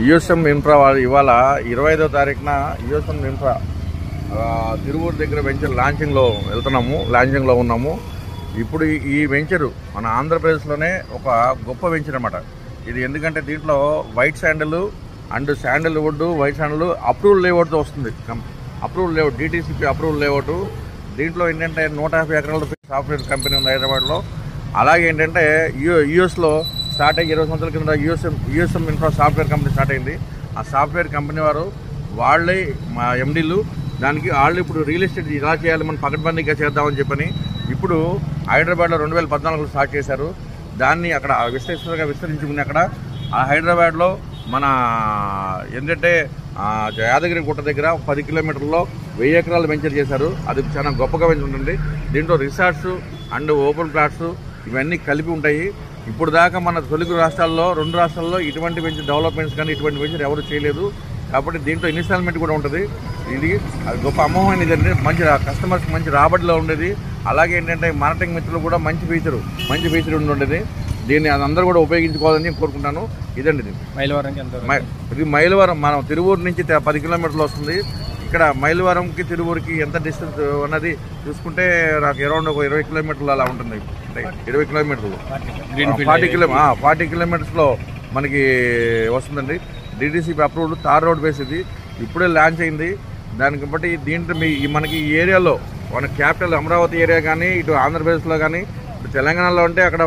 USM infra ఇవాళ 25వ తారీఖున USM infra Tiruvuru దగ్గర వెంచర్ లాంచింగ్లో ఉన్నాము. ఇప్పుడు ఈ వెంచరు మన ఆంధ్రప్రదేశ్లోనే ఒక గొప్ప వెంచర్ అన్నమాట ఇది. ఎందుకంటే దీంట్లో white sandal and sandalwood, white sandal approval లేఅవుట్తో వస్తుంది. Approval layout, DTCP approval layout. దీంట్లో ఏంటంటే 150 ఎకరాల సాఫ్ట్వేర్ కంపెనీ ఉంది హైదరాబాద్లో. అలాగే ఏంటంటే యూఎస్లో స్టార్ట్ అయ్యి 20 సంవత్సరాల కింద USM infra software company start అయింది. ఆ సాఫ్ట్వేర్ కంపెనీ వాళ్ళే మా ఎండీలు దానికి వాళ్ళు ఇప్పుడు రియల్ ఎస్టేట్ ఇలా చేయాలి, మనం పకడ్బందీగా చేద్దామని చెప్పని ఇప్పుడు హైదరాబాద్లో 2014లో స్టార్ట్ చేశారు. దాన్ని అక్కడ విస్తరించుకుని అక్కడ హైదరాబాద్లో మన ఏంటంటే యాదగిరి గుట్ట దగ్గర 10 కిలోమీటర్లో 1000 ఎకరాలు వెంచర్ చేశారు. అది చాలా గొప్పగా వెంచర్ ఉంటుంది. దీంట్లో రిసార్ట్స్ అండ్ ఓపెన్ ప్లాట్స్ ఇవన్నీ కలిపి ఉంటాయి. ఇప్పుడు దాకా మన తెలుగు రాష్ట్రాల్లో 2 రాష్ట్రాల్లో ఇటువంటి వెంచర్ డెవలప్మెంట్స్ కానీ ఇటువంటి వెంచర్ ఎవరు చేయలేదు. కాబట్టి దీంట్లో ఇన్స్టాల్మెంట్ కూడా ఉంటుంది. ఇది గొప్ప అమోఘమైనది అంటే మంచి కస్టమర్స్ మంచి రాబడిలో ఉండేది. అలాగే ఏంటంటే మార్కెటింగ్ మిత్రులు కూడా మంచి ఫీచర్ ఉండేది. దీన్ని అందరూ కూడా ఉపయోగించుకోవాలని కోరుకుంటాను. ఇదండి ఇది మైలవరం మనం తిరువూరు నుంచి 10 కిలోమీటర్లు వస్తుంది. ఇక్కడ మైలవరంకి తిరువూరుకి ఎంత డిస్టెన్స్ అన్నది చూసుకుంటే నాకు అరౌండ్ ఒక 20 కిలోమీటర్లు అలా ఉంటుంది. 20 కిలోమీటర్లు 40 కిలోమీటర్స్లో మనకి వస్తుందండి. DTCP approved tar road base ఇది ఇప్పుడే లాంచ్ అయింది. దానికి బట్టి దీంట్లో మనకి ఈ ఏరియాలో మన క్యాపిటల్ అమరావతి ఏరియా కానీ ఇటు ఆంధ్రప్రదేశ్లో కానీ ఇప్పుడు తెలంగాణలో ఉంటే అక్కడ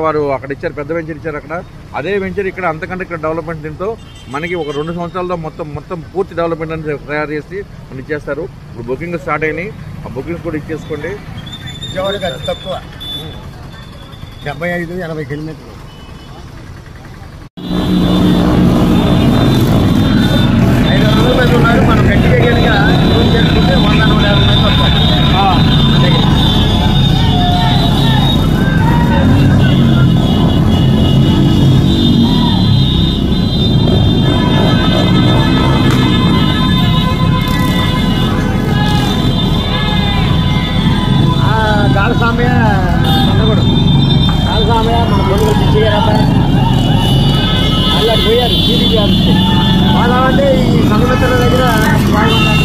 ఇచ్చారు, పెద్ద వెంచర్ ఇచ్చారు అక్కడ. అదే వెంచర్ ఇక్కడ అంతకంటే ఇక్కడ డెవలప్మెంట్ దీంతో మనకి ఒక 2 సంవత్సరాల్లో మొత్తం పూర్తి డెవలప్మెంట్ అనేది తయారు చేసి మనం ఇచ్చేస్తారు. ఇప్పుడు బుకింగ్ స్టార్ట్ అయినాయి, ఆ బుకింగ్స్ కూడా ఇచ్చేసుకోండి. విజయవాడకి అతి తక్కువ 75-80 కిలోమీటర్లు. మనం గట్టిగా చేసుకుంటే 100-150 మంది వస్తారు. కాళస్వామి మన పొందులు పిచ్చిగారు అలా పోయారు టీడీపీ వాళ్ళంటే ఈ సంఘమిత్రుల దగ్గర బాగుంటారు.